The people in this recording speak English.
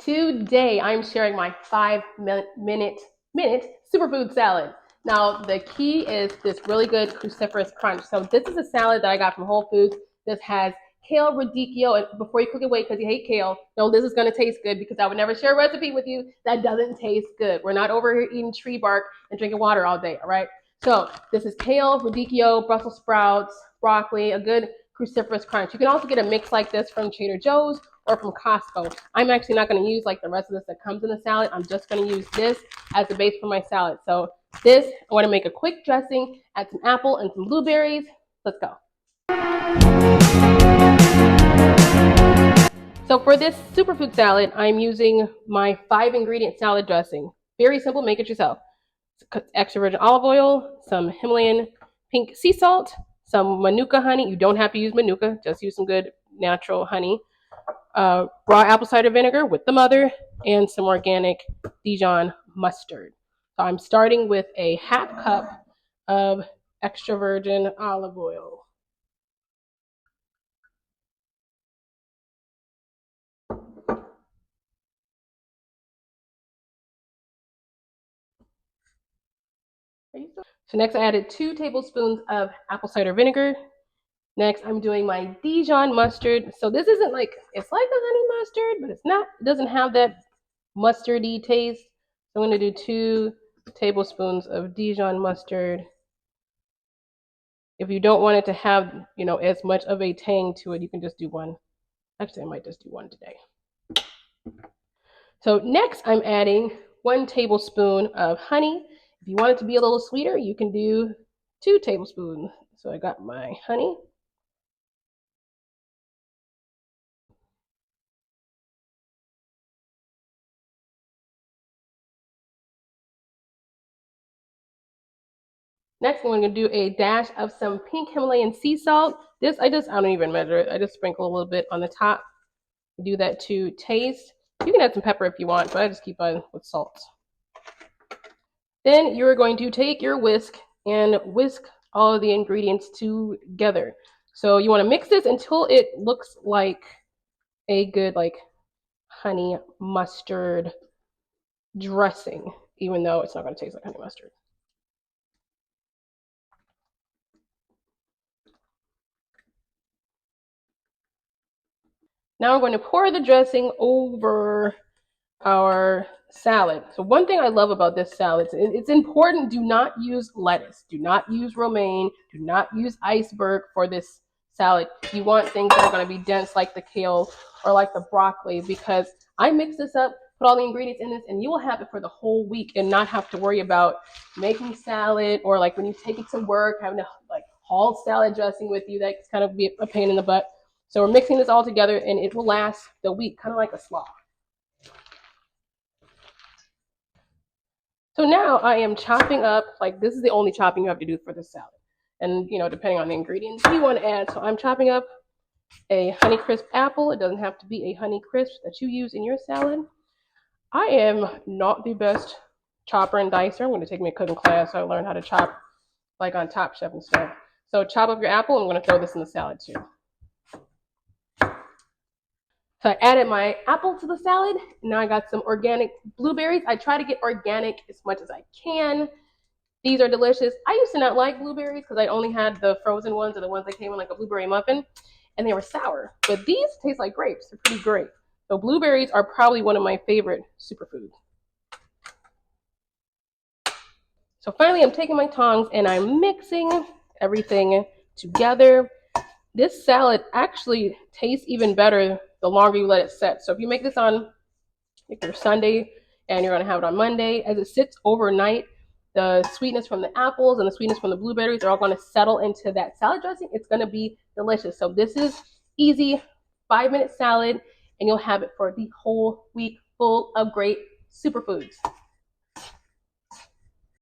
Today I'm sharing my 5-minute superfood salad. Now the key is this really good cruciferous crunch. So this is a salad that I got from Whole Foods. This has kale, radicchio, and before you cook it, wait, because you hate kale. No, this is going to taste good because I would never share a recipe with you that doesn't taste good. We're not over here eating tree bark and drinking water all day, all right? So this is kale, radicchio, Brussels sprouts, broccoli, a good cruciferous crunch. You can also get a mix like this from Trader Joe's or from Costco. I'm actually not going to use like the rest of this that comes in the salad. I'm just going to use this as the base for my salad. So this, I want to make a quick dressing, add some apple and some blueberries. Let's go. So for this superfood salad, I'm using my 5-ingredient salad dressing. Very simple, make it yourself. Extra virgin olive oil, some Himalayan pink sea salt, some Manuka honey. You don't have to use Manuka, just use some good natural honey. Raw apple cider vinegar with the mother, and some organic Dijon mustard. So I'm starting with a half cup of extra virgin olive oil. So next I added 2 tablespoons of apple cider vinegar. Next, I'm doing my Dijon mustard. So this isn't like, it's like a honey mustard, but it's not, it doesn't have that mustardy taste. So I'm going to do 2 tablespoons of Dijon mustard. If you don't want it to have, as much of a tang to it, you can just do 1. Actually, I might just do 1 today. So next, I'm adding 1 tablespoon of honey. If you want it to be a little sweeter, you can do 2 tablespoons. So I got my honey. Next, I'm going to do a dash of some pink Himalayan sea salt. This, I don't even measure it. I just sprinkle a little bit on the top. Do that to taste. You can add some pepper if you want, but I just keep on with salt. Then you're going to take your whisk and whisk all of the ingredients together. So you want to mix this until it looks like a good honey mustard dressing, even though it's not going to taste like honey mustard. Now we're going to pour the dressing over our salad. So one thing I love about this salad, it's important, do not use lettuce, do not use romaine, do not use iceberg for this salad. You want things that are going to be dense like the kale or like the broccoli, because I mix this up, put all the ingredients in this, and you will have it for the whole week and not have to worry about making salad, or like when you take it to work, having to haul salad dressing with you. That's kind of be a pain in the butt. So we're mixing this all together and it will last the week, kind of like a slaw. So now I am chopping up, this is the only chopping you have to do for this salad. And, depending on the ingredients you want to add. So I'm chopping up a Honeycrisp apple. It doesn't have to be a Honeycrisp that you use in your salad. I am not the best chopper and dicer. I'm going to take my cooking class so I learn how to chop on Top Chef and stuff. So chop up your apple. I'm going to throw this in the salad too. So I added my apple to the salad. Now I got some organic blueberries. I try to get organic as much as I can. These are delicious. I used to not like blueberries because I only had the frozen ones or the ones that came in like a blueberry muffin, and they were sour. But these taste like grapes. They're pretty great. So blueberries are probably one of my favorite superfoods. So finally, I'm taking my tongs and I'm mixing everything together. This salad actually tastes even better the longer you let it set. So if you make this on your Sunday and you're going to have it on Monday, as it sits overnight, the sweetness from the apples and the sweetness from the blueberries are all going to settle into that salad dressing. It's going to be delicious. So this is easy 5-minute salad, and you'll have it for the whole week full of great superfoods.